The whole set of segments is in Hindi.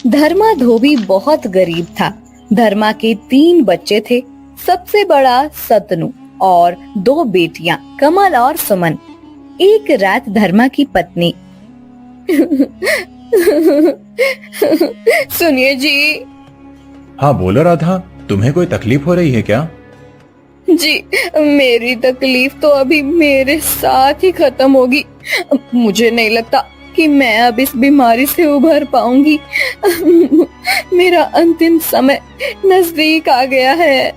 धर्मा धोबी बहुत गरीब था। धर्मा के 3 बच्चे थे। सबसे बड़ा सतनु और 2 बेटियां कमल और सुमन। एक रात धर्मा की पत्नी सुनिए जी। हाँ बोलो राधा, तुम्हें कोई तकलीफ हो रही है क्या? जी, मेरी तकलीफ तो अभी मेरे साथ ही खत्म होगी। मुझे नहीं लगता कि मैं अब इस बीमारी से उभर पाऊंगी। मेरा अंतिम समय नजदीक आ गया है।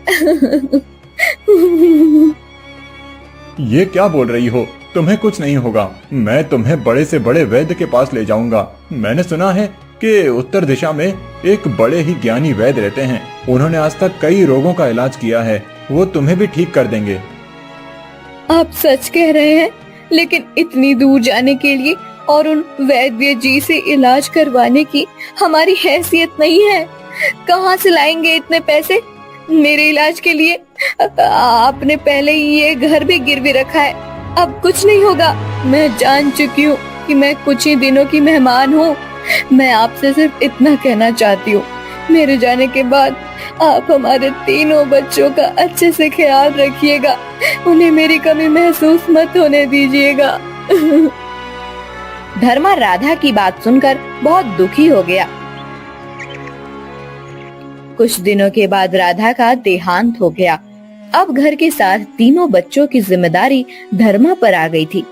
ये क्या बोल रही हो? तुम्हें कुछ नहीं होगा। मैं तुम्हें बड़े से बड़े वैद्य के पास ले जाऊंगा। मैंने सुना है कि उत्तर दिशा में एक बड़े ही ज्ञानी वैद्य रहते हैं। उन्होंने आज तक कई रोगों का इलाज किया है। वो तुम्हें भी ठीक कर देंगे। आप सच कह रहे हैं? लेकिन इतनी दूर जाने के लिए और उन वैद्य जी से इलाज करवाने की हमारी हैसियत नहीं है। कहाँ से लाएंगे इतने पैसे मेरे इलाज के लिए? आपने पहले ही ये घर भी गिरवी रखा है। अब कुछ नहीं होगा। मैं जान चुकी हूँ कि मैं कुछ ही दिनों की मेहमान हूँ। मैं आपसे सिर्फ इतना कहना चाहती हूँ, मेरे जाने के बाद आप हमारे 3 बच्चों का अच्छे से ख्याल रखिएगा। उन्हें मेरी कमी महसूस मत होने दीजिएगा। धर्मा राधा की बात सुनकर बहुत दुखी हो गया। कुछ दिनों के बाद राधा का देहांत हो गया। अब घर के साथ 3 बच्चों की जिम्मेदारी धर्मा पर आ गई थी।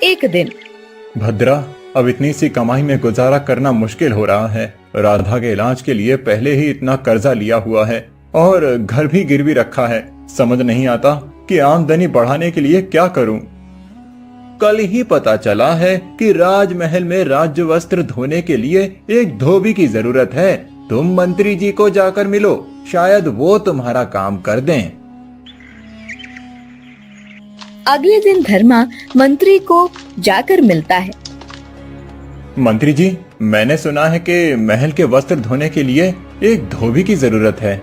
एक दिन, भद्रा, अब इतनी सी कमाई में गुजारा करना मुश्किल हो रहा है। राधा के इलाज के लिए पहले ही इतना कर्जा लिया हुआ है और घर भी गिरवी रखा है। समझ नहीं आता कि आमदनी बढ़ाने के लिए क्या करूं। कल ही पता चला है कि राजमहल में राज्य वस्त्र धोने के लिए एक धोबी की जरूरत है। तुम मंत्री जी को जाकर मिलो, शायद वो तुम्हारा काम कर दें। अगले दिन धर्मा मंत्री को जाकर मिलता है। मंत्री जी, मैंने सुना है कि महल के वस्त्र धोने के लिए एक धोबी की जरूरत है।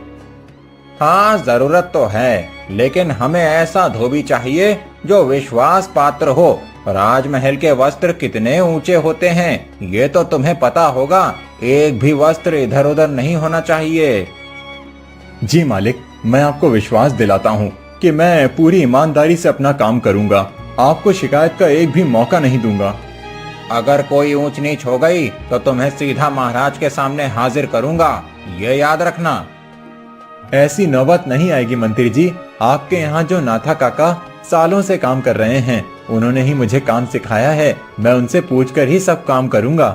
हाँ, जरूरत तो है, लेकिन हमें ऐसा धोबी चाहिए जो विश्वास पात्र हो। राजमहल के वस्त्र कितने ऊंचे होते हैं, ये तो तुम्हें पता होगा। एक भी वस्त्र इधर उधर नहीं होना चाहिए। जी मालिक, मैं आपको विश्वास दिलाता हूँ कि मैं पूरी ईमानदारी से अपना काम करूँगा। आपको शिकायत का एक भी मौका नहीं दूंगा। अगर कोई ऊंच नीच हो गई तो तुम्हें सीधा महाराज के सामने हाजिर करूंगा, ये याद रखना। ऐसी नौबत नहीं आएगी मंत्री जी। आपके यहाँ जो नाथा काका सालों से काम कर रहे हैं, उन्होंने ही मुझे काम सिखाया है। मैं उनसे पूछकर ही सब काम करूंगा।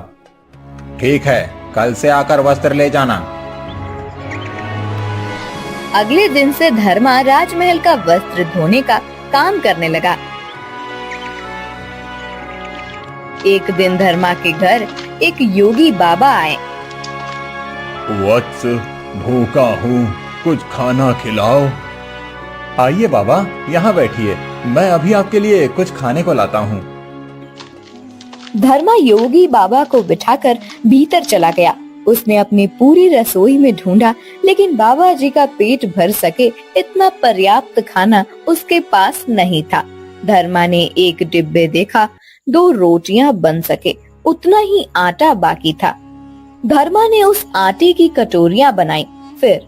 ठीक है, कल से आकर वस्त्र ले जाना। अगले दिन से धर्मा राजमहल का वस्त्र धोने का काम करने लगा। एक दिन धर्मा के घर एक योगी बाबा आए। वत्स, भूखा हूँ, कुछ खाना खिलाओ। आइए बाबा, यहाँ बैठिए, मैं अभी आपके लिए कुछ खाने को लाता हूँ। धर्मा योगी बाबा को बिठाकर भीतर चला गया। उसने अपनी पूरी रसोई में ढूंढा, लेकिन बाबा जी का पेट भर सके इतना पर्याप्त खाना उसके पास नहीं था। धर्मा ने एक डिब्बे देखा, 2 रोटियां बन सके उतना ही आटा बाकी था। धर्मा ने उस आटे की कटोरियां बनाई। फिर,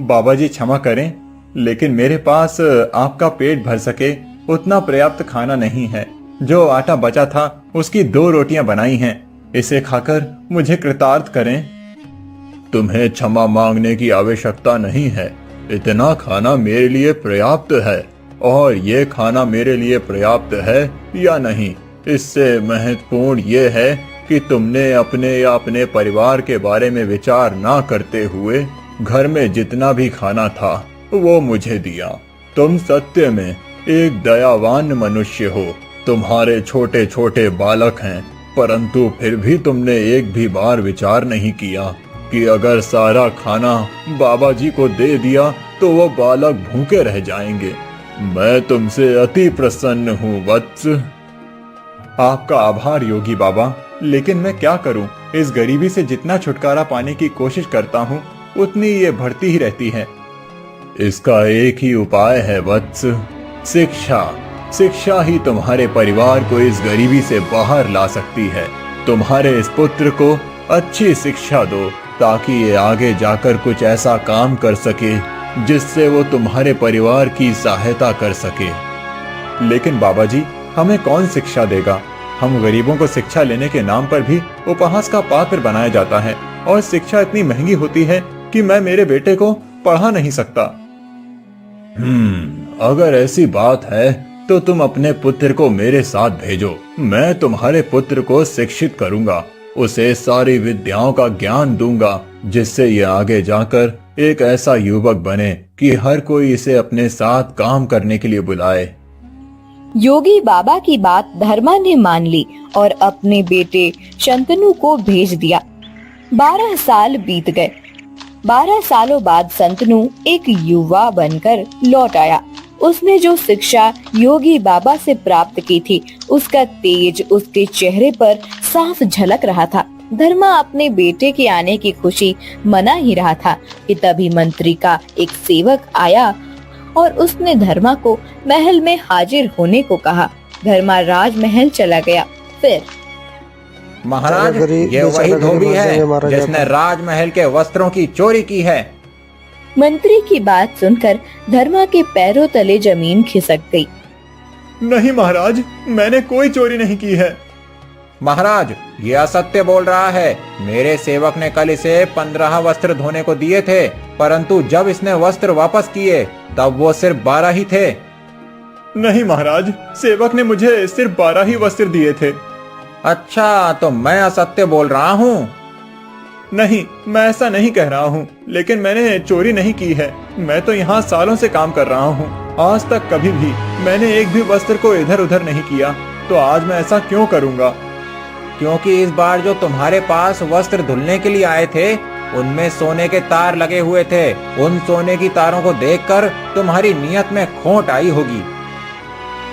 बाबा जी क्षमा करें, लेकिन मेरे पास आपका पेट भर सके उतना पर्याप्त खाना नहीं है। जो आटा बचा था उसकी 2 रोटियां बनाई हैं। इसे खाकर मुझे कृतार्थ करें। तुम्हें क्षमा मांगने की आवश्यकता नहीं है। इतना खाना मेरे लिए पर्याप्त है, और ये खाना मेरे लिए पर्याप्त है या नहीं, इससे महत्वपूर्ण ये है कि तुमने अपने या अपने परिवार के बारे में विचार ना करते हुए घर में जितना भी खाना था वो मुझे दिया। तुम सत्य में एक दयावान मनुष्य हो। तुम्हारे छोटे छोटे बालक हैं, परंतु फिर भी तुमने एक भी बार विचार नहीं किया कि अगर सारा खाना बाबा जी को दे दिया तो वो बालक भूखे रह जाएंगे। मैं तुमसे अति प्रसन्न हूँ वत्स। आपका आभार योगी बाबा, लेकिन मैं क्या करूं? इस गरीबी से जितना छुटकारा पाने की कोशिश करता हूं, उतनी ये बढ़ती ही रहती है। इसका एक ही उपाय है वत्स, शिक्षा। शिक्षा ही तुम्हारे परिवार को इस गरीबी से बाहर ला सकती है। तुम्हारे इस पुत्र को अच्छी शिक्षा दो ताकि ये आगे जाकर कुछ ऐसा काम कर सके जिससे वो तुम्हारे परिवार की सहायता कर सके। लेकिन बाबा जी, हमें कौन शिक्षा देगा? हम गरीबों को शिक्षा लेने के नाम पर भी उपहास का पात्र बनाया जाता है और शिक्षा इतनी महंगी होती है कि मैं मेरे बेटे को पढ़ा नहीं सकता। अगर ऐसी बात है तो तुम अपने पुत्र को मेरे साथ भेजो। मैं तुम्हारे पुत्र को शिक्षित करूंगा, उसे सारी विद्याओं का ज्ञान दूंगा जिससे ये आगे जाकर एक ऐसा युवक बने कि हर कोई इसे अपने साथ काम करने के लिए बुलाए। योगी बाबा की बात धर्मा ने मान ली और अपने बेटे शंतनु को भेज दिया। 12 साल बीत गए। 12 सालों बाद शंतनु एक युवा बनकर लौट आया। उसने जो शिक्षा योगी बाबा से प्राप्त की थी, उसका तेज उसके चेहरे पर साफ झलक रहा था। धर्मा अपने बेटे के आने की खुशी मना ही रहा था कि तभी मंत्री का एक सेवक आया और उसने धर्मा को महल में हाजिर होने को कहा। धर्मा राजमहल चला गया। फिर महाराज, ये वही धोबी है जिसने राजमहल के वस्त्रों की चोरी की है। मंत्री की बात सुनकर धर्मा के पैरों तले जमीन खिसक गई। नहीं महाराज, मैंने कोई चोरी नहीं की है। महाराज, ये असत्य बोल रहा है। मेरे सेवक ने कल इसे 15 वस्त्र धोने को दिए थे, परंतु जब इसने वस्त्र वापस किए तब वो सिर्फ 12 ही थे। नहीं महाराज, सेवक ने मुझे सिर्फ 12 ही वस्त्र दिए थे। अच्छा, तो मैं असत्य बोल रहा हूँ? नहीं, मैं ऐसा नहीं कह रहा हूँ, लेकिन मैंने चोरी नहीं की है। मैं तो यहाँ सालों से काम कर रहा हूँ। आज तक कभी भी मैंने एक भी वस्त्र को इधर उधर नहीं किया, तो आज मैं ऐसा क्यों करूँगा? क्योंकि इस बार जो तुम्हारे पास वस्त्र धुलने के लिए आए थे, उनमें सोने के तार लगे हुए थे। उन सोने की तारों को देखकर तुम्हारी नीयत में खोट आई होगी।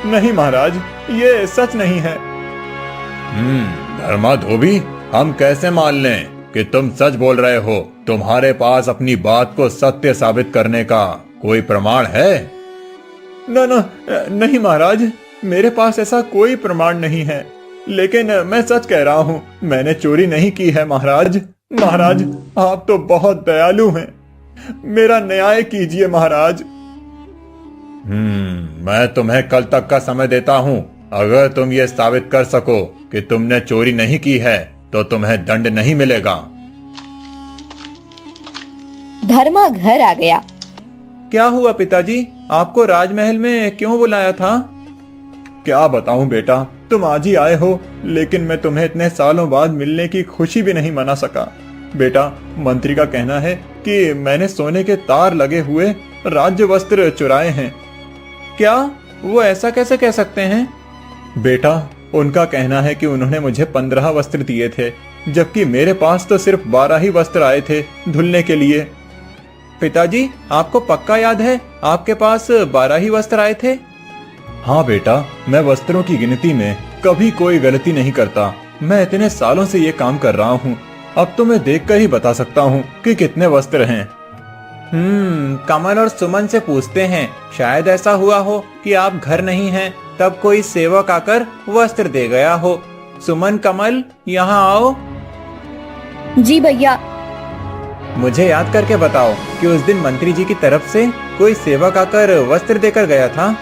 नहीं महाराज, ये सच नहीं है। धर्मा धोबी, हम कैसे मान लें कि तुम सच बोल रहे हो? तुम्हारे पास अपनी बात को सत्य साबित करने का कोई प्रमाण है? नहीं महाराज, मेरे पास ऐसा कोई प्रमाण नहीं है, लेकिन मैं सच कह रहा हूँ, मैंने चोरी नहीं की है महाराज। महाराज, आप तो बहुत दयालु हैं, मेरा न्याय कीजिए महाराज। मैं तुम्हें कल तक का समय देता हूँ। अगर तुम ये साबित कर सको कि तुमने चोरी नहीं की है तो तुम्हें दंड नहीं मिलेगा। धर्मा घर आ गया। क्या हुआ पिताजी, आपको राजमहल में क्यों बुलाया था? क्या बताऊं बेटा, तुम आज ही आए हो, लेकिन मैं तुम्हें इतने सालों बाद मिलने की खुशी भी नहीं मना सका। बेटा, मंत्री का कहना है कि मैंने सोने के तार लगे हुए राज्य वस्त्र चुराए हैं। क्या? वो ऐसा कैसे कह सकते हैं? बेटा, उनका कहना है कि उन्होंने मुझे 15 वस्त्र दिए थे, जबकि मेरे पास तो सिर्फ 12 ही वस्त्र आए थे धुलने के लिए। पिताजी, आपको पक्का याद है आपके पास 12 ही वस्त्र आए थे? हाँ बेटा, मैं वस्त्रों की गिनती में कभी कोई गलती नहीं करता। मैं इतने सालों से ये काम कर रहा हूँ, अब तो मैं देखकर ही बता सकता हूँ कि कितने वस्त्र हैं। कमल और सुमन से पूछते हैं। शायद ऐसा हुआ हो कि आप घर नहीं हैं, तब कोई सेवक आकर वस्त्र दे गया हो। सुमन, कमल, यहाँ आओ। जी भैया। मुझे याद करके बताओ कि उस दिन मंत्री जी की तरफ से कोई सेवक आकर वस्त्र देकर गया था?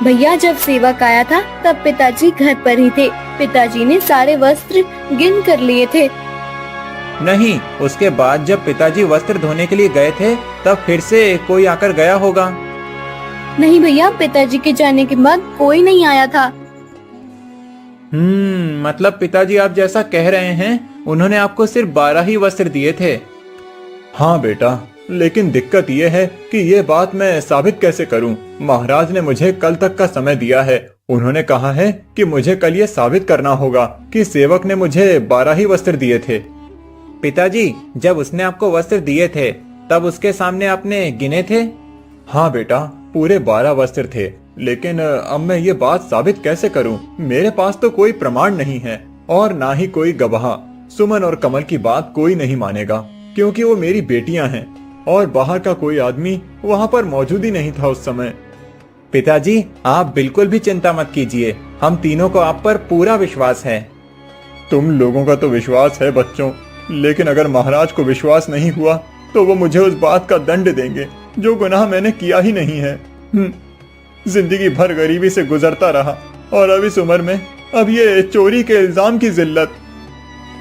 भैया, जब सेवक आया था तब पिताजी घर पर ही थे। पिताजी ने सारे वस्त्र गिन कर लिए थे। नहीं, उसके बाद जब पिताजी वस्त्र धोने के लिए गए थे तब फिर से कोई आकर गया होगा। नहीं भैया, पिताजी के जाने के बाद कोई नहीं आया था। मतलब पिताजी आप जैसा कह रहे हैं, उन्होंने आपको सिर्फ 12 ही वस्त्र दिए थे। हाँ बेटा, लेकिन दिक्कत ये है कि ये बात मैं साबित कैसे करूं? महाराज ने मुझे कल तक का समय दिया है। उन्होंने कहा है कि मुझे कल ये साबित करना होगा कि सेवक ने मुझे 12 ही वस्त्र दिए थे। पिताजी, जब उसने आपको वस्त्र दिए थे तब उसके सामने आपने गिने थे? हाँ बेटा, पूरे 12 वस्त्र थे, लेकिन अब मैं ये बात साबित कैसे करूं? मेरे पास तो कोई प्रमाण नहीं है और ना ही कोई गवाह। सुमन और कमल की बात कोई नहीं मानेगा, क्योंकि वो मेरी बेटियां हैं। और बाहर का कोई आदमी वहाँ पर मौजूद ही नहीं था उस समय। पिताजी, आप बिल्कुल भी चिंता मत कीजिए, हम तीनों को आप पर पूरा विश्वास है। तुम लोगों का तो विश्वास है बच्चों, लेकिन अगर महाराज को विश्वास नहीं हुआ तो वो मुझे उस बात का दंड देंगे जो गुनाह मैंने किया ही नहीं है। जिंदगी भर गरीबी से गुजरता रहा और अब इस उम्र में अब ये चोरी के इल्जाम की जिल्लत।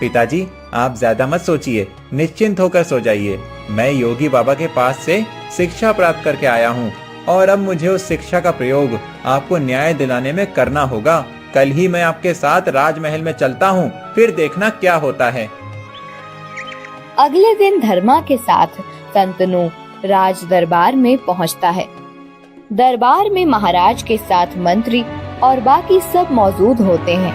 पिताजी, आप ज्यादा मत सोचिए, निश्चिंत होकर सो जाइए। मैं योगी बाबा के पास से शिक्षा प्राप्त करके आया हूँ और अब मुझे उस शिक्षा का प्रयोग आपको न्याय दिलाने में करना होगा। कल ही मैं आपके साथ राजमहल में चलता हूँ, फिर देखना क्या होता है। अगले दिन धर्मा के साथ संतनु राज दरबार में पहुंचता है। दरबार में महाराज के साथ मंत्री और बाकी सब मौजूद होते हैं।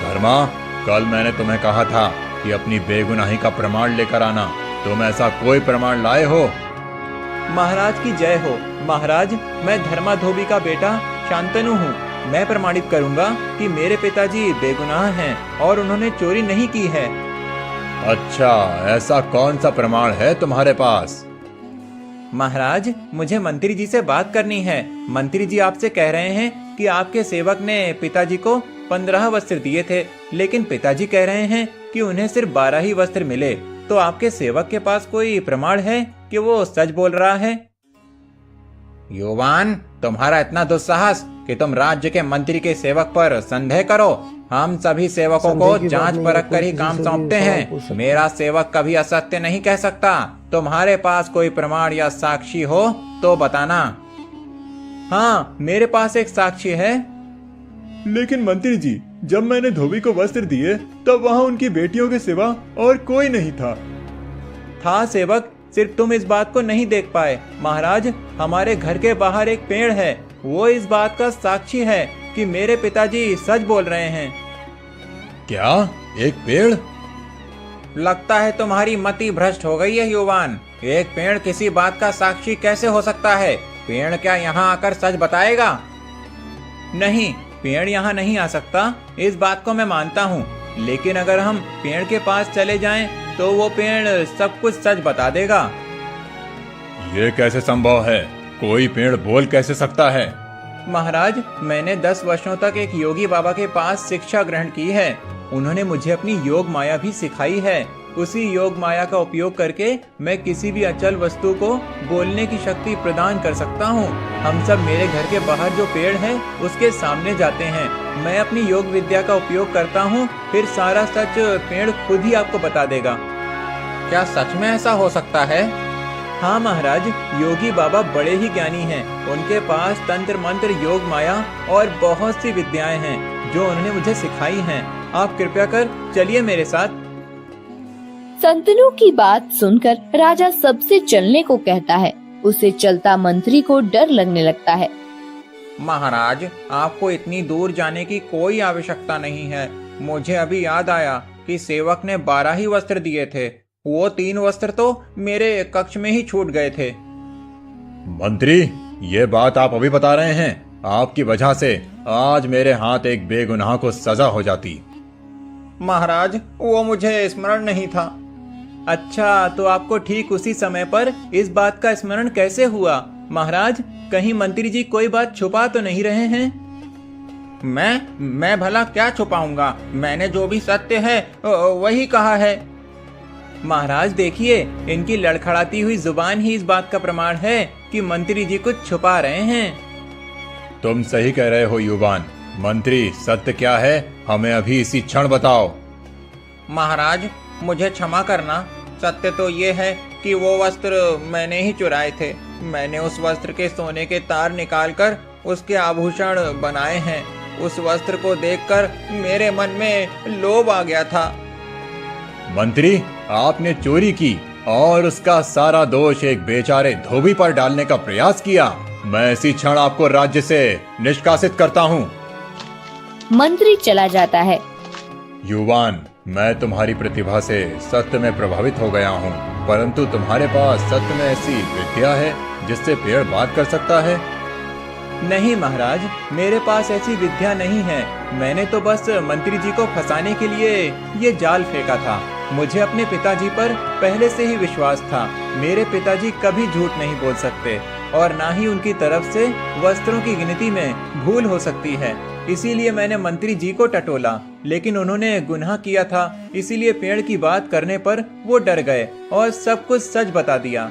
धर्मा, कल मैंने तुम्हें कहा था कि अपनी बेगुनाही का प्रमाण लेकर आना। तुम ऐसा कोई प्रमाण लाए हो? महाराज की जय हो। महाराज, मैं धर्मा धोबी का बेटा शांतनु हूँ। मैं प्रमाणित करूँगा कि मेरे पिताजी बेगुनाह हैं और उन्होंने चोरी नहीं की है। अच्छा, ऐसा कौन सा प्रमाण है तुम्हारे पास? महाराज, मुझे मंत्री जी से बात करनी है। मंत्री जी आपसे कह रहे हैं कि आपके सेवक ने पिताजी को 15 वस्त्र दिए थे, लेकिन पिताजी कह रहे हैं कि उन्हें सिर्फ 12 ही वस्त्र मिले। तो आपके सेवक के पास कोई प्रमाण है कि वो सच बोल रहा है? युवान, तुम्हारा इतना दुस्साहस कि तुम राज्य के मंत्री के सेवक पर संदेह करो। हम सभी सेवकों को जांच परख कर ही काम सौंपते हैं। मेरा सेवक कभी असत्य नहीं कह सकता। तुम्हारे पास कोई प्रमाण या साक्षी हो तो बताना। हाँ, मेरे पास एक साक्षी है। लेकिन मंत्री जी, जब मैंने धोबी को वस्त्र दिए तब वहाँ उनकी बेटियों के सिवा और कोई नहीं था। था सेवक, सिर्फ तुम इस बात को नहीं देख पाए। महाराज, हमारे घर के बाहर एक पेड़ है, वो इस बात का साक्षी है कि मेरे पिताजी सच बोल रहे हैं। क्या? एक पेड़? लगता है तुम्हारी मति भ्रष्ट हो गई है युवान। एक पेड़ किसी बात का साक्षी कैसे हो सकता है? पेड़ क्या यहाँ आकर सच बताएगा? नहीं, पेड़ यहाँ नहीं आ सकता, इस बात को मैं मानता हूँ। लेकिन अगर हम पेड़ के पास चले जाएं, तो वो पेड़ सब कुछ सच बता देगा। ये कैसे संभव है? कोई पेड़ बोल कैसे सकता है? महाराज, मैंने 10 वर्षों तक एक योगी बाबा के पास शिक्षा ग्रहण की है। उन्होंने मुझे अपनी योग माया भी सिखाई है। उसी योग माया का उपयोग करके मैं किसी भी अचल वस्तु को बोलने की शक्ति प्रदान कर सकता हूँ। हम सब मेरे घर के बाहर जो पेड़ है उसके सामने जाते हैं। मैं अपनी योग विद्या का उपयोग करता हूँ, फिर सारा सच पेड़ खुद ही आपको बता देगा। क्या सच में ऐसा हो सकता है? हाँ महाराज, योगी बाबा बड़े ही ज्ञानी हैं। उनके पास तंत्र मंत्र, योग माया और बहुत सी विद्याएं हैं जो उन्होंने मुझे सिखाई हैं। आप कृपया कर चलिए मेरे साथ। संतनु की बात सुनकर राजा सबसे चलने को कहता है। उसे चलता मंत्री को डर लगने लगता है। महाराज, आपको इतनी दूर जाने की कोई आवश्यकता नहीं है। मुझे अभी याद आया कि सेवक ने 12 ही वस्त्र दिए थे। वो 3 वस्त्र तो मेरे कक्ष में ही छूट गए थे। मंत्री, ये बात आप अभी बता रहे हैं? आपकी वजह से आज मेरे हाथ एक बेगुनाह को सजा हो जाती। महाराज, वो मुझे स्मरण नहीं था। अच्छा, तो आपको ठीक उसी समय पर इस बात का स्मरण कैसे हुआ? महाराज, कहीं मंत्री जी कोई बात छुपा तो नहीं रहे हैं? मैं भला क्या छुपाऊंगा? मैंने जो भी सत्य है वही कहा है। महाराज देखिए, इनकी लड़खड़ाती हुई जुबान ही इस बात का प्रमाण है कि मंत्री जी कुछ छुपा रहे हैं। तुम सही कह रहे हो युवान। मंत्री, सत्य क्या है? हमें अभी इसी क्षण बताओ। महाराज, मुझे क्षमा करना। सत्य तो ये है कि वो वस्त्र मैंने ही चुराए थे। मैंने उस वस्त्र के सोने के तार निकालकर उसके आभूषण बनाए हैं। उस वस्त्र को देखकर मेरे मन में लोभ आ गया था। मंत्री, आपने चोरी की और उसका सारा दोष एक बेचारे धोबी पर डालने का प्रयास किया। मैं इसी क्षण आपको राज्य से निष्कासित करता हूँ। मंत्री चला जाता है। युवान, मैं तुम्हारी प्रतिभा से सत्य में प्रभावित हो गया हूँ, परंतु तुम्हारे पास सत्य में ऐसी विद्या है जिससे पेड़ बात कर सकता है? नहीं महाराज, मेरे पास ऐसी विद्या नहीं है। मैंने तो बस मंत्री जी को फंसाने के लिए ये जाल फेंका था। मुझे अपने पिताजी पर पहले से ही विश्वास था। मेरे पिताजी कभी झूठ नहीं बोल सकते और ना ही उनकी तरफ से वस्त्रों की गिनती में भूल हो सकती है। इसीलिए मैंने मंत्री जी को टटोला, लेकिन उन्होंने गुनाह किया था, इसीलिए पेड़ की बात करने पर वो डर गए और सब कुछ सच बता दिया।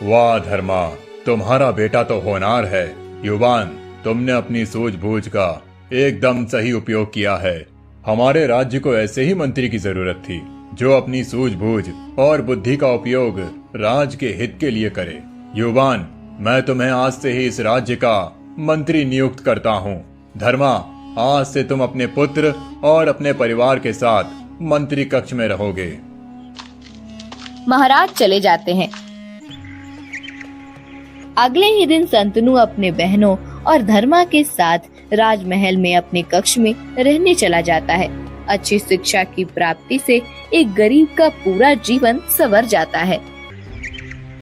वाह धर्मा, तुम्हारा बेटा तो होनहार है। युवान, तुमने अपनी सूझबूझ का एकदम सही उपयोग किया है। हमारे राज्य को ऐसे ही मंत्री की जरूरत थी, जो अपनी सूझबूझ और बुद्धि का उपयोग राज्य के हित के लिए करे। युवान, मैं तुम्हें आज से ही इस राज्य का मंत्री नियुक्त करता हूँ। धर्मा, आज से तुम अपने पुत्र और अपने परिवार के साथ मंत्री कक्ष में रहोगे। महाराज चले जाते हैं। अगले ही दिन संतनु अपने बहनों और धर्मा के साथ राजमहल में अपने कक्ष में रहने चला जाता है। अच्छी शिक्षा की प्राप्ति से एक गरीब का पूरा जीवन संवर जाता है।